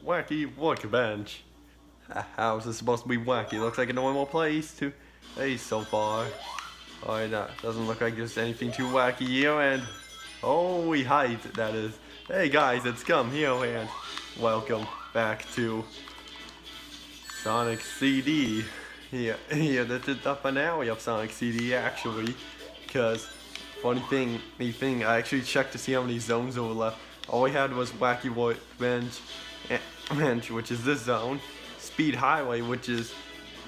Wacky workbench. How is this supposed to be wacky? Looks like a normal place to place so far. Alright, doesn't look like there's anything too wacky here, and holy height, that is. Hey guys, it's Scum here, and welcome back to Sonic CD. Yeah, this is the finale of Sonic CD, actually, because funny thing, I actually checked to see how many zones there were left. All we had was Wacky Workbench, which is this zone, Speed Highway, which is,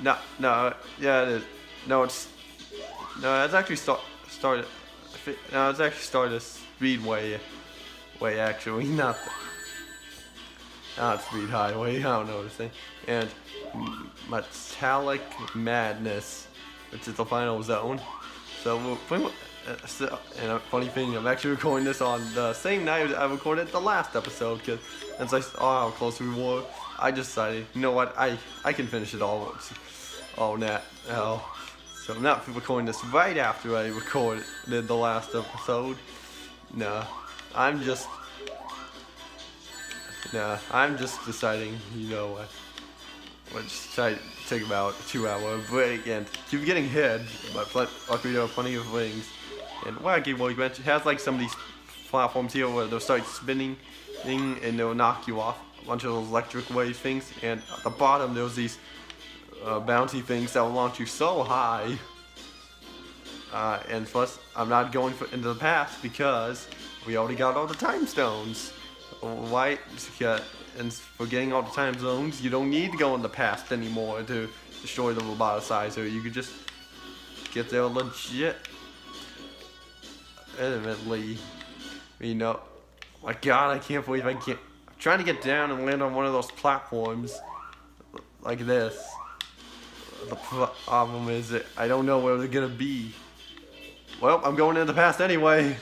yeah, it is, it's actually started Speedway, actually, not Speed Highway, I don't know what to say, and Metallic Madness, which is the final zone. So and a funny thing, I'm actually recording this on the same night I recorded the last episode, because since I saw how close we were, I decided, you know what, I can finish it all. So I'm not recording this right after I recorded the last episode. I'm just deciding, you know what, let's try to take about a 2-hour break and keep getting hit, but luckily there are plenty of rings. And Wacky Workbench has like some of these platforms here where they'll start spinning and they'll knock you off a bunch of those electric wave things, and at the bottom there's these bouncy things that will launch you so high. And plus, I'm not going into the past because we already got all the time stones. Why? And for getting all the time zones, you don't need to go in the past anymore to destroy the roboticizer. You could just get there legitimately. You know, my God, I can't believe I can't. I'm trying to get down and land on one of those platforms like this. The problem is that I don't know where they're gonna be. Well, I'm going in the past anyway.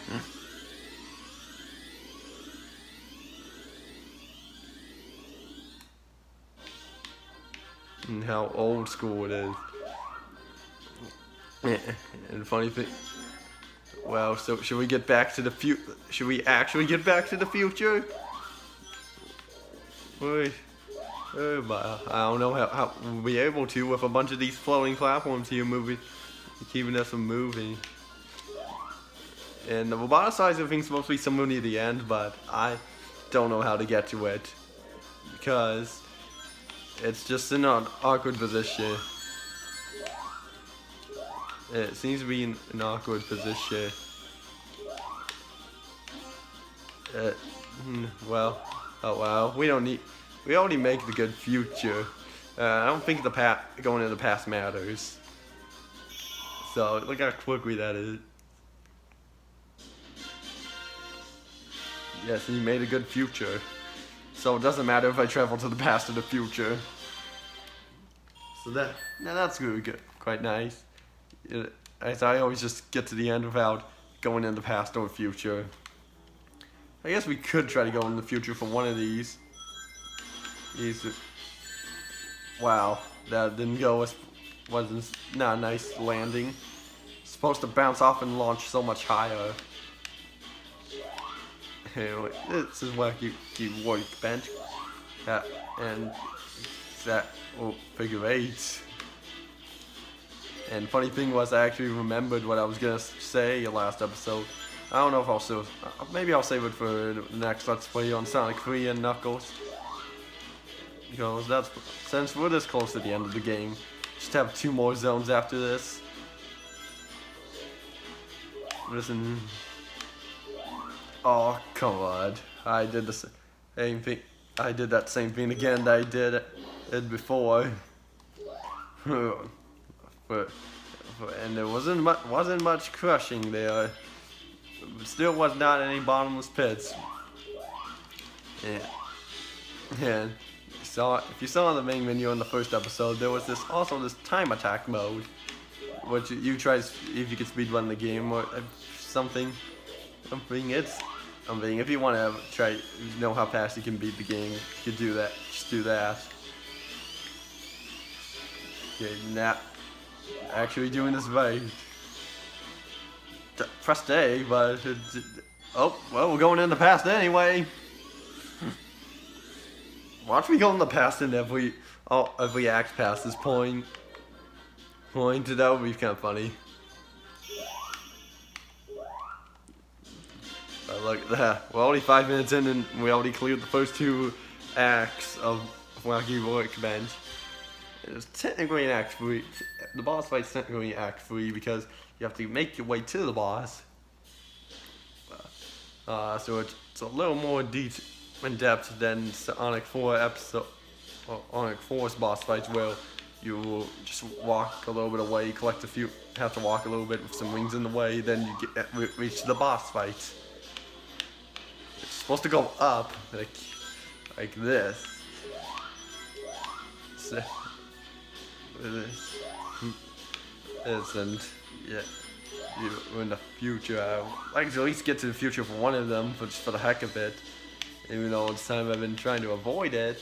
And how old school it is. And funny thing. Well, so should we get back to the future? Should we actually get back to the future? Wait. I don't know how we'll be able to with a bunch of these floating platforms here keeping us from moving. And the roboticizer thing's supposed to be somewhere near the end, but I don't know how to get to it because it's just in an awkward position. It seems to be in an awkward position. Well, oh well, we already make the good future. I don't think going into the past matters. So look how quickly that is. Yes, he made a good future. So it doesn't matter if I travel to the past or the future. So that's really good, quite nice. I always just get to the end without going in the past or future. I guess we could try to go in the future for one of these. Wow, that didn't go wasn't not a nice landing. It's supposed to bounce off and launch so much higher. Anyway, this is Wacky Workbench. And that figure 8. And funny thing was, I actually remembered what I was gonna say last episode. I don't know if I'll save. Maybe I'll save it for the next Let's Play on Sonic 3 and Knuckles. Because since we're this close to the end of the game, just have 2 more zones after this. Listen. Oh, come on. I did the same thing. I did that same thing again that I did before. And there wasn't much crushing there. But still was not any bottomless pits. And if you saw the main menu in the first episode, there was this time attack mode, which you try if you can speedrun the game or something. If you want to try know how fast you can beat the game, you could do that. Just do that. Okay, now actually doing this right. Press A, but oh well, we're going in the past anyway. Watch me go in the past in every act past this point. That would be kind of funny. Look at that. We're already 5 minutes in and we already cleared the first 2 acts of Wacky Workbench. It's technically an act 3. The boss fight's technically act 3 because you have to make your way to the boss. So it's a little more in depth than Sonic 4 episode, or Sonic 4's boss fights, where you will just walk a little bit away, have to walk a little bit with some wings in the way, then you reach the boss fight. It's supposed to go up like this. So, this and yeah. In the future, I'd like to at least get to the future for one of them, just for the heck of it. Even though it's time I've been trying to avoid it.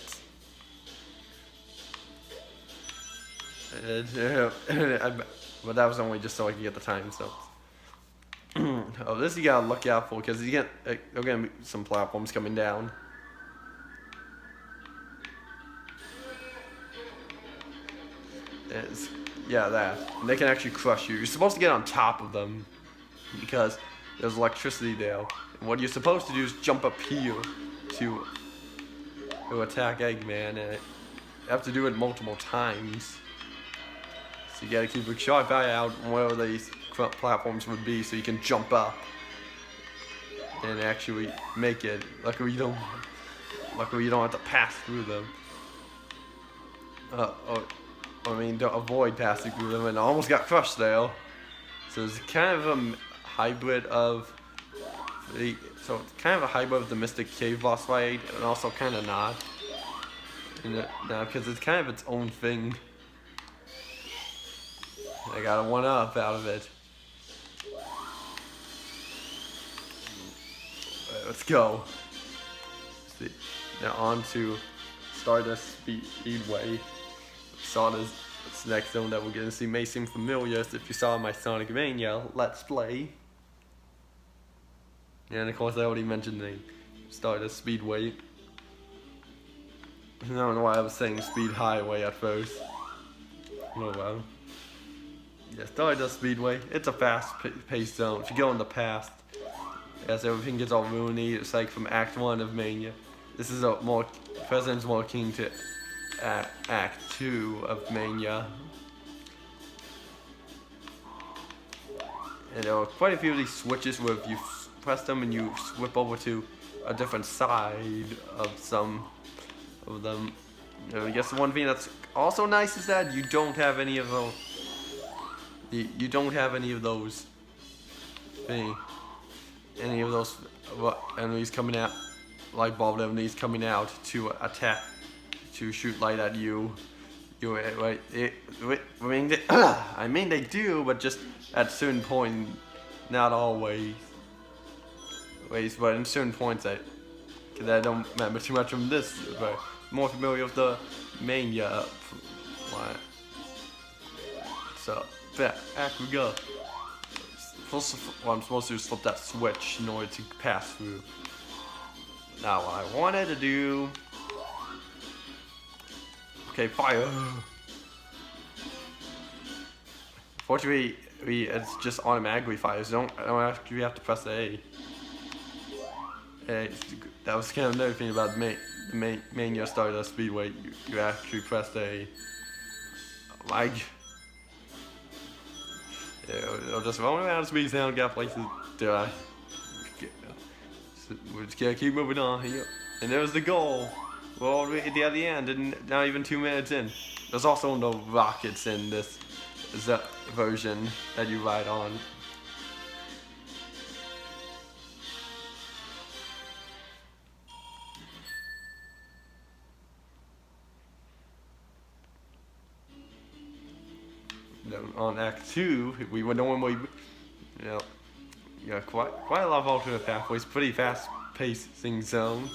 But that was only just so I could get the time, so. Oh, this you gotta look out for, because you get there are gonna be some platforms coming down. Yeah, that. And they can actually crush you. You're supposed to get on top of them because there's electricity there. And what you're supposed to do is jump up here to attack Eggman, and you have to do it multiple times. So you gotta keep a sharp eye out on where these platforms would be so you can jump up and actually make it. Luckily you don't have to pass through them. Don't avoid passing through them, and I almost got crushed there. So it's kind of a hybrid of the Mystic Cave boss fight, and also kind of not. Now, because it's kind of its own thing. I got a 1-up out of it. Alright, let's go. See, now on to Stardust Speedway. This next zone that we're gonna see may seem familiar if you saw my Sonic Mania Let's Play. And of course I already mentioned the Stardust Speedway. I don't know why I was saying Speed Highway at first. Oh well. Yeah, Stardust Speedway. It's a fast-paced zone. If you go in the past, as everything gets all ruiny, it's like from Act 1 of Mania. This is President's more keen to Act 2 of Mania. And there are quite a few of these switches where if you press them and you swip over to a different side of some of them. I guess the one thing that's also nice is that you don't have any of those. You don't have any of those enemies coming out, light bulb enemies coming out to attack, to shoot light at you. I mean they do, but just at certain point, not always. But in certain points, because I don't remember too much from this, but more familiar with the Mania one. So, back we go. What I'm supposed to do is flip that switch in order to pass through. Now, what I wanted to do. Okay, fire. Fortunately, it's just automatically fires. I don't actually have to press the A. That was kind of another thing about the Mania Stardust Speedway. You actually press A. Like, it'll just roll around speed down, get places. So we're just gonna keep moving on here. And there's the goal. We're already at the end, and not even 2 minutes in. There's also no rockets in this version that you ride on. On Act 2, we would normally, quite a lot of alternate pathways, pretty fast-pacing zone.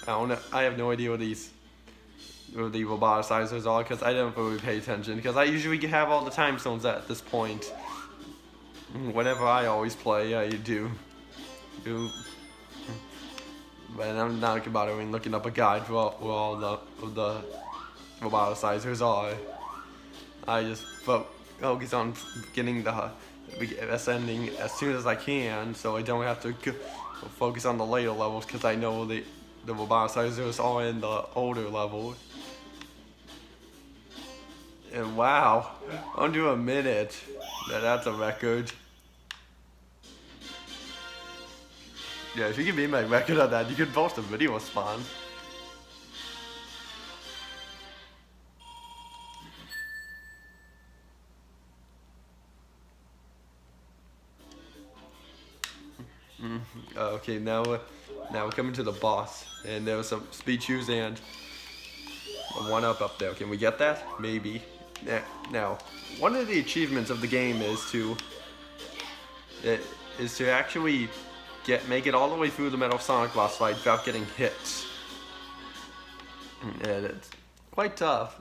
I have no idea what the roboticizers are, because I don't really pay attention, because I usually have all the time zones at this point. Whenever I always play, I do. But I'm not bothering looking up a guide for all the roboticizers are. I just focus on getting the ascending as soon as I can, so I don't have to focus on the later levels because I know the roboticizers are in the older levels. And wow, under a minute. That's a record. Yeah, if you can beat my record on that, you can post a video response. Okay, now we're coming to the boss, and there was some speed shoes and a 1-up there. Can we get that? Maybe. Now, one of the achievements of the game is to actually make it all the way through the Metal Sonic boss fight without getting hit. And it's quite tough.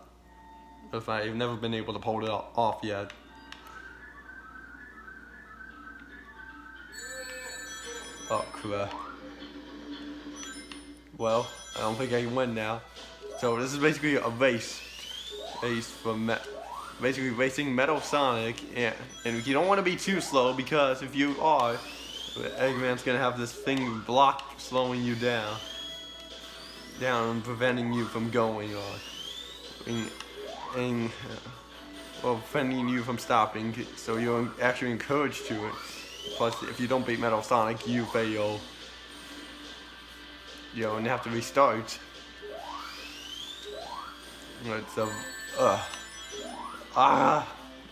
If I've never been able to pull it off yet. Oh crap. Well, I don't think I can win now. So this is basically a race from basically racing Metal Sonic, and you don't want to be too slow because if you are, Eggman's gonna have this thing blocked, slowing you down and preventing you from going on, well, preventing you from stopping. So you're actually encouraged to it. Plus, if you don't beat Metal Sonic, you fail. And you have to restart. So,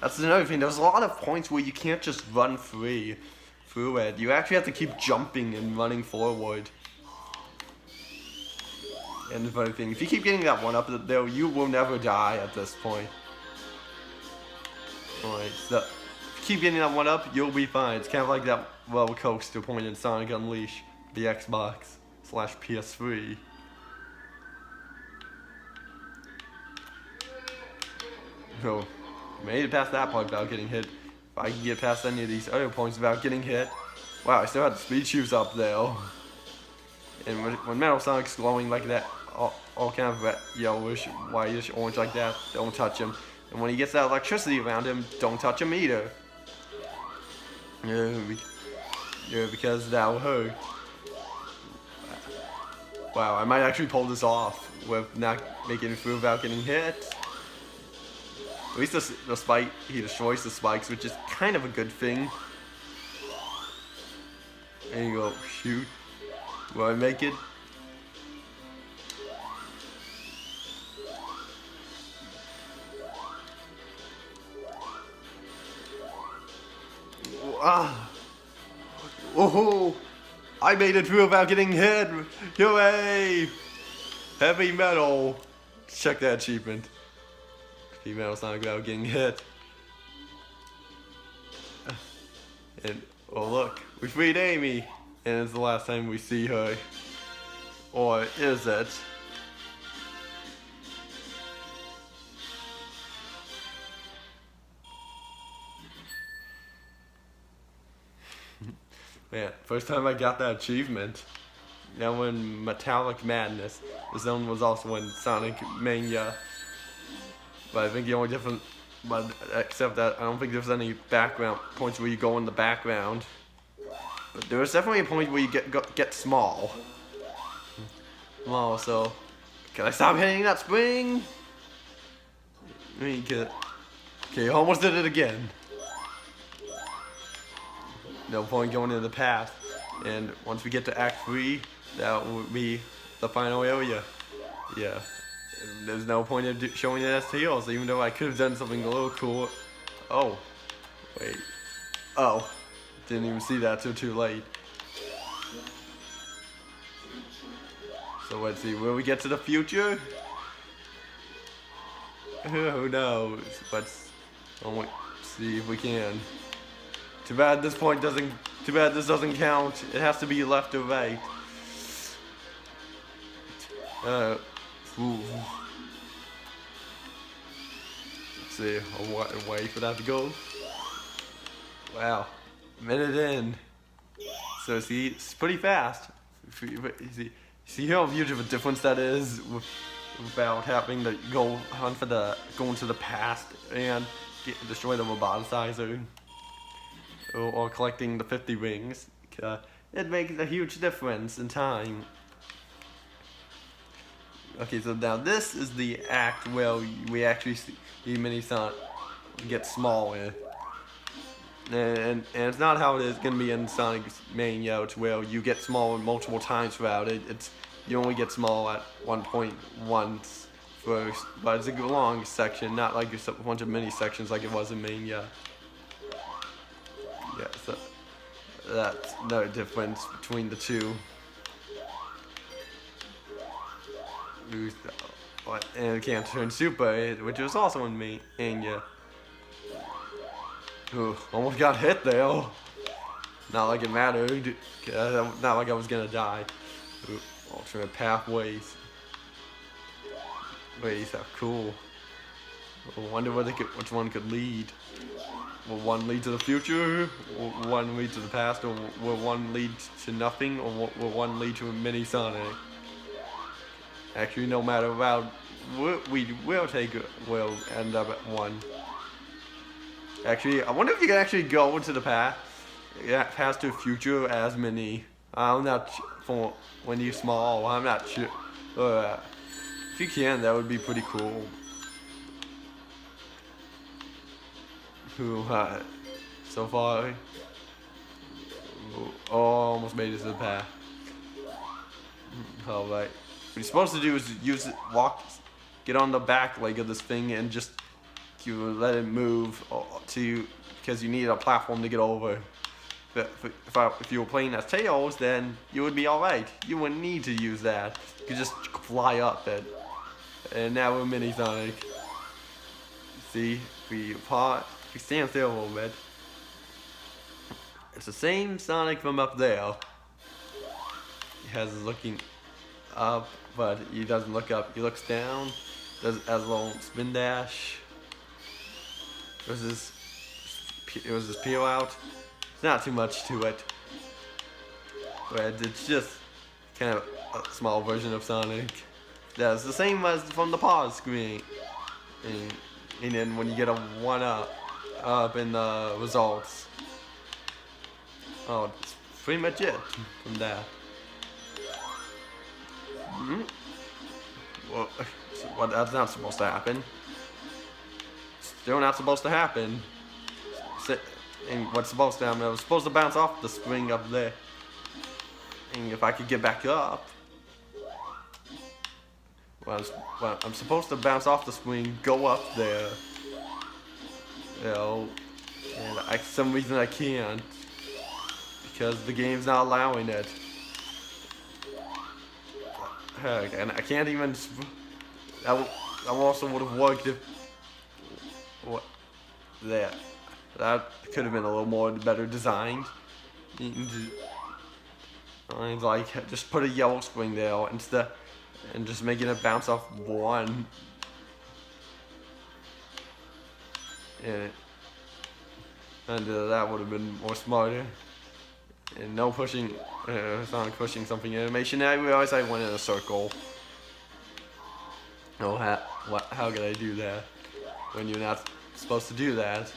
that's another thing. There's a lot of points where you can't just run free through it. You actually have to keep jumping and running forward. And the funny thing, if you keep getting that 1-up there, you will never die at this point. Alright, so if you keep getting that 1-up, you'll be fine. It's kind of like that roller coaster point in Sonic Unleashed, the Xbox/PS3. So, made it past that point without getting hit. If I can get past any of these other points without getting hit. Wow, I still had the speed shoes up though. And when Metal Sonic's glowing like that, all kind of yellowish, whitish, orange like that, don't touch him. And when he gets that electricity around him, don't touch him either. Yeah, because that'll hurt. Wow, I might actually pull this off with not making it through without getting hit. At least the spike, he destroys the spikes, which is kind of a good thing. There you go, shoot. Will I make it? Oh, I made it through without getting hit. Hooray! Heavy metal. Check that achievement. Heavy metal's not without getting hit. And oh look, we freed Amy, and it's the last time we see her. Or is it? Man, first time I got that achievement. Now in Metallic Madness. This one was also in Sonic Mania. But I think the only difference, except that I don't think there's any background points where you go in the background. But there was definitely a point where you get small. Small, so can I stop hitting that spring? Okay, almost did it again. No point going into the path. And once we get to Act 3, that will be the final area. Yeah. There's no point in showing it as Tails, even though I could have done something a little cool. Oh. Wait. Oh. Didn't even see that till too late. So let's see, will we get to the future? Who knows? Let's see if we can. Too bad this doesn't count. It has to be left or right. Ooh. Let's see, I'll wait for that to go. Wow, a minute in. So see, it's pretty fast. See, See how huge of a difference that is without having to go hunt for go into the past and destroy the roboticizer or collecting the 50 rings. It makes a huge difference in time. Okay, so now this is the act where we actually see Mini Sonic get smaller. And it's not how it is going to be in Sonic's Mania, where you get smaller multiple times throughout it. You only get small at one point once first, but it's a long section, not like a bunch of mini sections like it was in Mania. Yeah, so that's no difference between the two. And it can't turn super, which was also in Mania. Ooh, almost got hit there. Not like it mattered. Not like I was gonna die. Ooh, alternate pathways. Ways are cool. I wonder which one could lead. Will one lead to the future? Will one lead to the past? Or will one lead to nothing? Or will one lead to a mini Sonic? Actually, no matter what, we'll end up at one. Actually, I wonder if you can actually go into the past to future as mini. I'm not for when you're small. I'm not sure. If you can, that would be pretty cool. So far, almost made it to the path. Alright. What you're supposed to do is get on the back leg of this thing and just let it move because you need a platform to get over. But if you were playing as Tails, then you would be alright. You wouldn't need to use that. You could just fly up it. And now we're Mini Sonic. See, we stand still a little bit. It's the same Sonic from up there. He has looking up, but he doesn't look up. He looks down. Has a little spin dash. It was this peel out. It's not too much to it, but it's just kind of a small version of Sonic. Yeah, it's the same as from the pause screen. And then when you get a 1-up in the results. Oh, that's pretty much it from that. Well, that's not supposed to happen. Still not supposed to happen. And what's supposed to happen, I was supposed to bounce off the spring up there. And if I could get back up, well, I'm supposed to bounce off the spring, go up there. You know, and for some reason I can't. Because the game's not allowing it. Heck, and I can't even. That also would have worked if. What? That could have been a little more better designed. Like just put a yellow spring there instead, and just making it bounce off one. And that would have been more smarter. And no pushing, Sonic pushing something animation. I realized I went in a circle. Oh, how could I do that when you're not supposed to do that?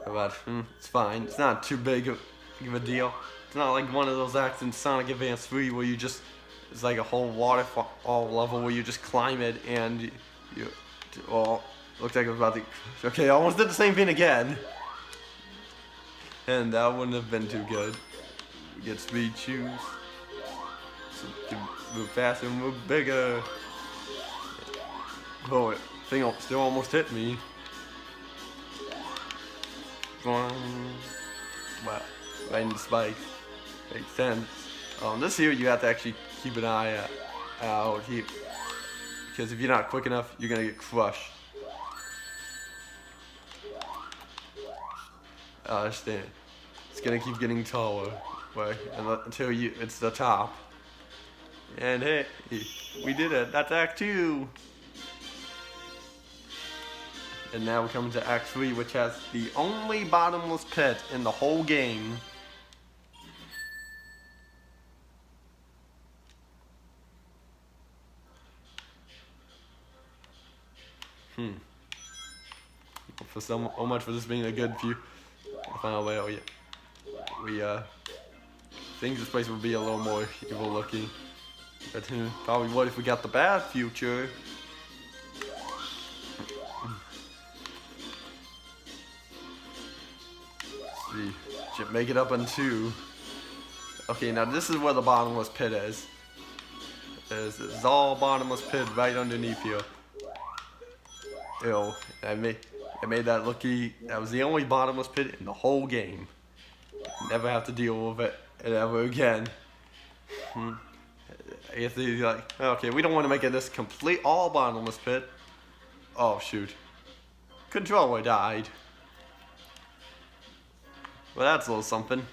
But it's fine. It's not too big of a deal. It's not like one of those acts in Sonic Advance 3 where it's like a whole waterfall level where you just climb it and looks like I was about to. Okay, I almost did the same thing again. And that wouldn't have been too good. We get speed shoes. So move faster, move bigger. Oh, it thing still almost hit me. Wow, right in the spikes. Makes sense. This here you have to actually keep an eye out here. Because if you're not quick enough, you're gonna get crushed. I understand. It's gonna keep getting taller, until it's the top. And hey, we did it. That's Act 2. And now we're coming to Act 3, which has the only bottomless pit in the whole game. For so much for this being a good view. Final way. Oh yeah. We think this place would be a little more evil looking. But probably would if we got the bad future. See, should make it up on 2. Okay, now this is where the bottomless pit is. This is all bottomless pit right underneath here. Ew, I made that looky. That was the only bottomless pit in the whole game. Never have to deal with it ever again. I guess they're like, okay, we don't want to make it this complete all bottomless pit. Oh shoot. Controller died. Well, that's a little something.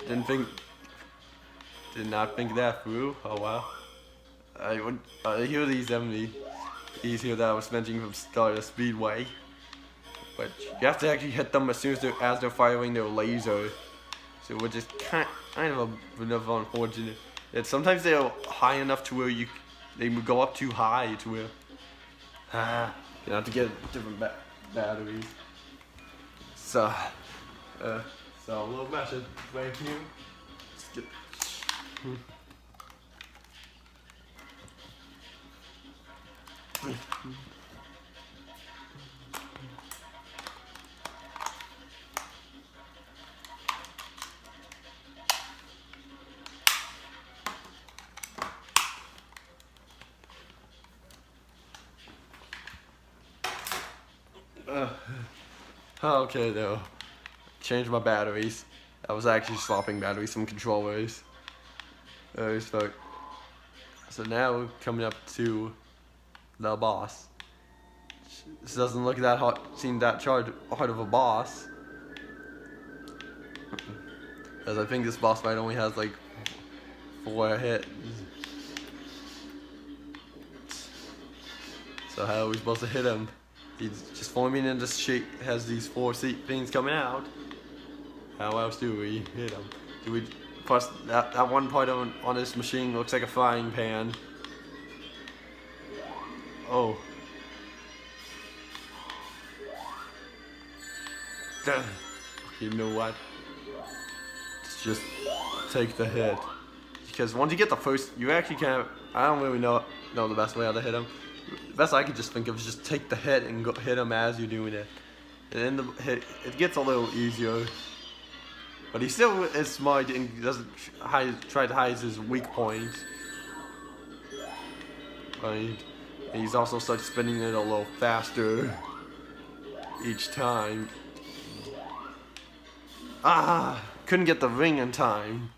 Did not think that through. Oh wow. I hear these these here that I was mentioning from Stardust Speedway. But you have to actually hit them as soon as they're firing their laser. So we're just kind of unfortunate. That sometimes they're high enough to where they would go up too high to where you have to get different batteries. So a little message right here. Let's get. Okay, though. Change my batteries. I was actually swapping batteries from controllers. So now we're coming up to the boss. This doesn't look that hard. Seem that hard of a boss. As I think this boss fight only has like 4 hits. So how are we supposed to hit him? He's just forming into shape, has these 4 things coming out. How else do we hit him? Do we, plus that one part on this machine looks like a frying pan. Oh. You know what? Let's just take the hit. Because once you get the first, you actually can't, I don't really know the best way how to hit him. The best I could just think of is just take the hit and go hit him as you're doing it. And then it gets a little easier. But he still is smart and doesn't try to hide his weak points. Right? And he's also starts spinning it a little faster each time. Couldn't get the ring in time.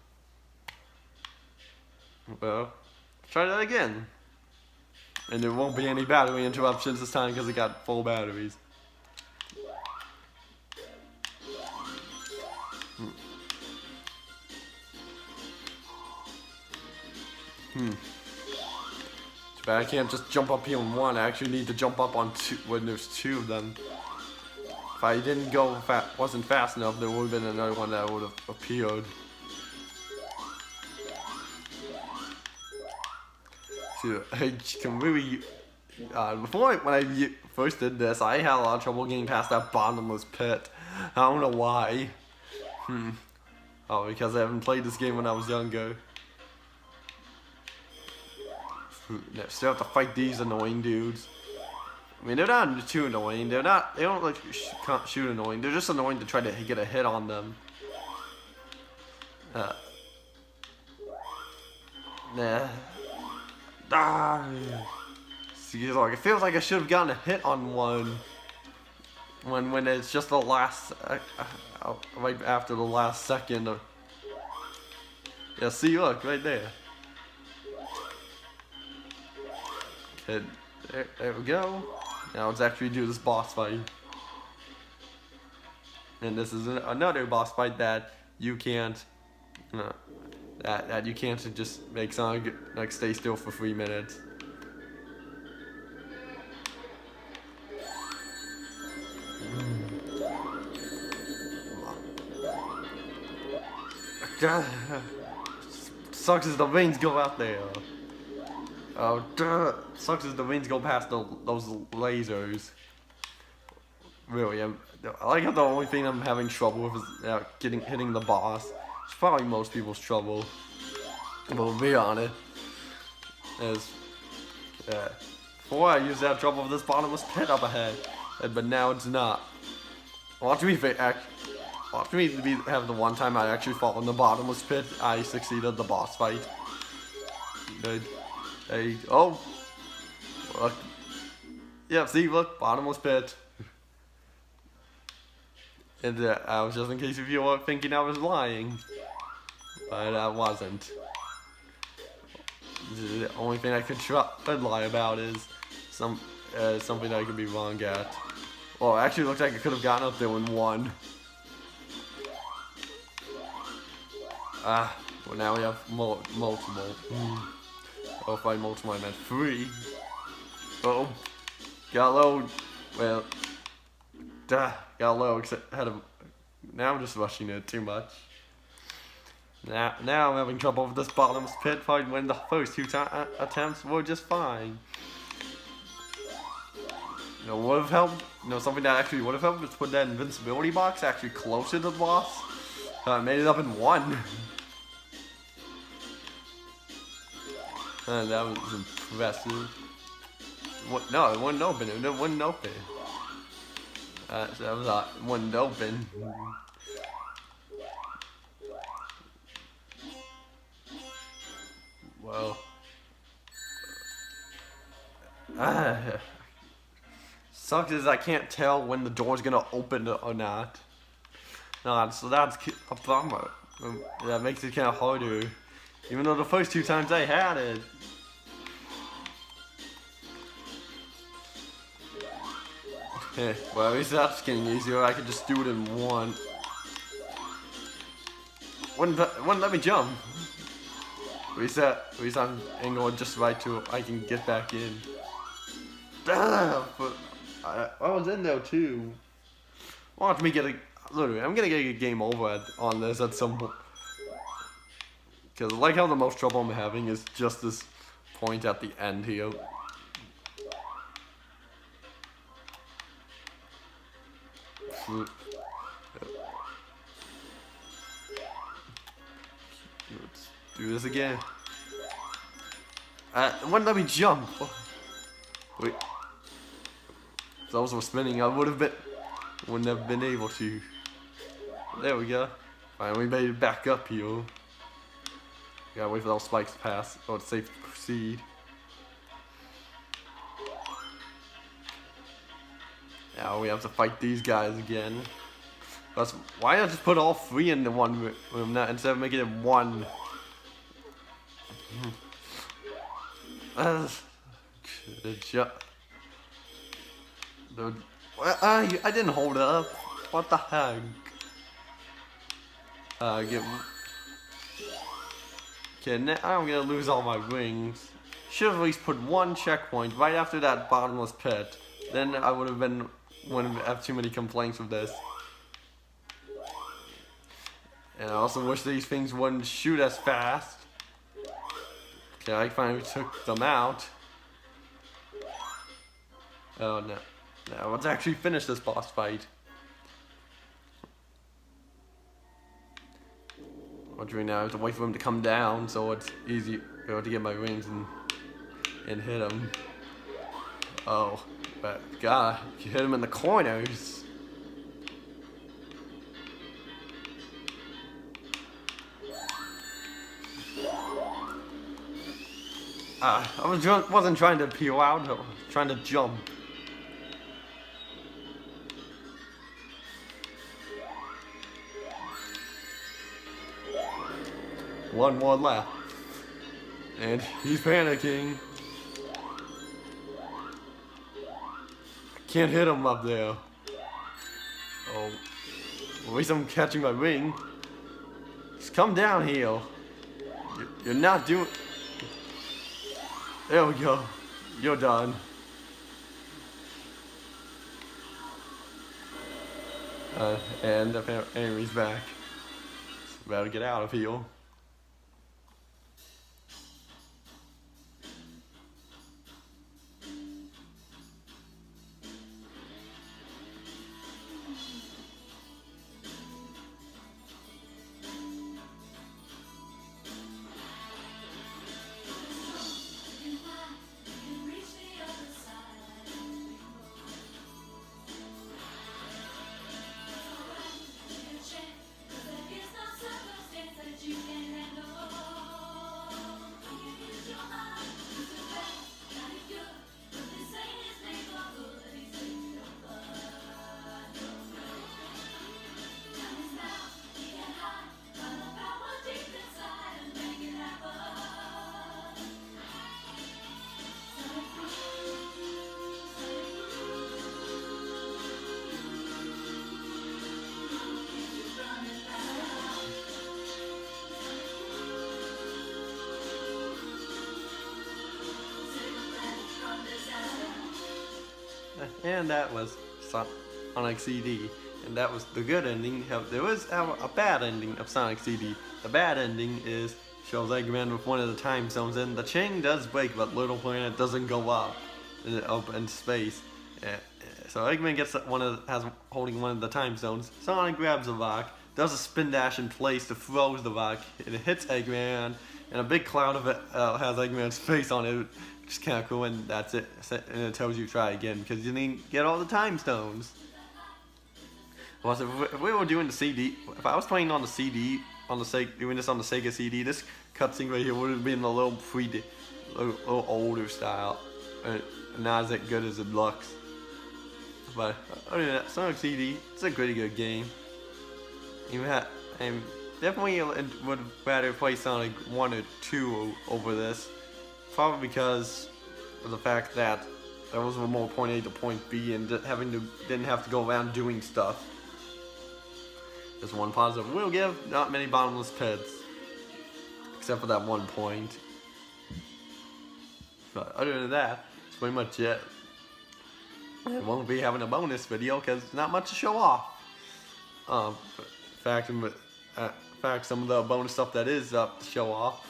Well, try that again. And there won't be any battery interruptions this time because it got full batteries. Too bad I can't just jump up here on 1. I actually need to jump up on 2 when there's 2 of them. If I didn't go wasn't fast enough, there would have been another one that would have appeared. So I can really, when I first did this, I had a lot of trouble getting past that bottomless pit. I don't know why. Oh, because I haven't played this game when I was younger. Still have to fight these annoying dudes. I mean, they're not too annoying. They don't like shoot annoying. They're just annoying to try to get a hit on them. Nah. See, like, it feels like I should have gotten a hit on one. When it's just the last, right after the last second. Yeah, see, look, right there. Okay, there we go. Now let's actually do this boss fight. And this is another boss fight that you can't, that you can't just make Sonic like stay still for 3 minutes. God, sucks as the veins go out there. Oh, duh. Sucks as the wings go past those lasers. Really, I like how the only thing I'm having trouble with is hitting the boss. It's probably most people's trouble. But we'll be honest. As before I used to have trouble with this bottomless pit up ahead, but now it's not. Watch me have the one time I actually fall in the bottomless pit. I succeeded the boss fight. Oh, look. Yeah, see, look, bottomless pit. And I was just in case if you were thinking I was lying, but I wasn't. The only thing I could lie about is something I could be wrong at. Well, it actually looks like I could have gotten up there and won. Well now we have multiple. Oh, if I multiple, I meant 3. Oh, got low. Well, got low. Now I'm just rushing it too much. Now I'm having trouble with this bottomless pit fight when the first 2 attempts were just fine. You know, would have helped. You know, something that actually would have helped is put that invincibility box actually closer to the boss. I made it up in 1. And that was impressive. No, it wouldn't open. It wouldn't open. So that was wouldn't open. Well. Sucks is I can't tell when the door's gonna open or not. No, so that's a bummer. That makes it kind of harder. Even though the first 2 times I had it. Well, at least that's getting easier. I could just do it in 1. Wouldn't let me jump. At least I'm angled just right to I can get back in. But I was in there too. Watch me literally, I'm gonna get a game over on this at some point. Because I like how the most trouble I'm having is just this point at the end here. Let's do this again. It wouldn't let me jump. Wait. If those were spinning, wouldn't have been able to. There we go. Finally made it back up here. Gotta wait for those spikes to pass, or it's safe to proceed. Now we have to fight these guys again. Why not just put all 3 in the 1 room now, instead of making it 1? Good job. I didn't hold up. What the heck? Okay, now I'm gonna lose all my rings. Should have at least put 1 checkpoint right after that bottomless pit. Then I wouldn't have too many complaints with this. And I also wish these things wouldn't shoot as fast. Okay, I finally took them out. Oh no. Now let's actually finish this boss fight. What do we now? I have to wait for him to come down so it's easy to get my rings and hit him. Oh, but God, you hit him in the corners. I wasn't trying to peel out, I was trying to jump. One more left. And he's panicking. I can't hit him up there. Oh, at least I'm catching my ring. Just come down here. You're not doing... There we go. You're done. And the enemy's back. About to get out of here. And that was Sonic CD. And that was the good ending. There was a bad ending of Sonic CD. The bad ending is shows Eggman with one of the time zones, and the chain does break, but Little Planet doesn't go up in space. So Eggman gets holding one of the time zones. Sonic grabs the rock, does a spin dash in place to throw the rock. It hits Eggman, and a big cloud of it has Eggman's face on it. Which is kind of cool, and that's it. And it tells you try again because you didn't get all the time stones. Well, if we were doing the CD, if I was playing on the CD, doing this on the Sega CD, this cutscene right here would have been a little little older style, and not as good as it looks. But other than that, Sonic CD, it's a pretty good game. And definitely would rather play Sonic 1 or 2 over this, probably because of the fact that there was more point A to point B and didn't have to go around doing stuff. There's one positive we'll give, not many bottomless pits. Except for that one point. But other than that, that's pretty much it. I won't be having a bonus video because not much to show off. In fact, some of the bonus stuff that is up to show off.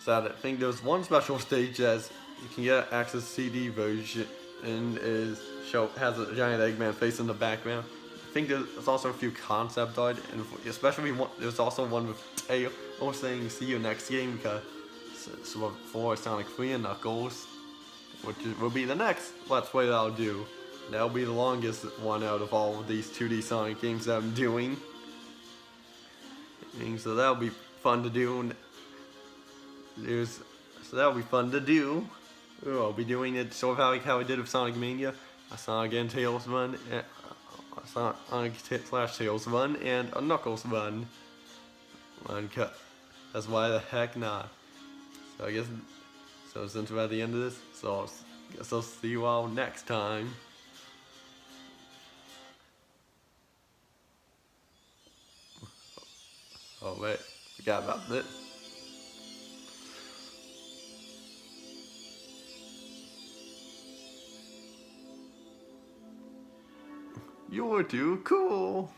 So I think there's one special stage as you can get access CD version and has a giant Eggman face in the background. I think there's also a few concept art, and especially there's also one with Tails saying "See you next game" because for Sonic 3 and Knuckles, which will be the next Let's Play that I'll do. That'll be the longest one out of all of these 2D Sonic games that I'm doing. And so that'll be fun to do. That'll be fun to do. I'll be doing it sort of how I did with Sonic Mania, a Sonic and Tails run. Sonic/Tails run and a Knuckles run. That's why the heck not. So I guess since we're at the end of this, I guess I'll see you all next time. Oh wait, forgot about this. You're too cool.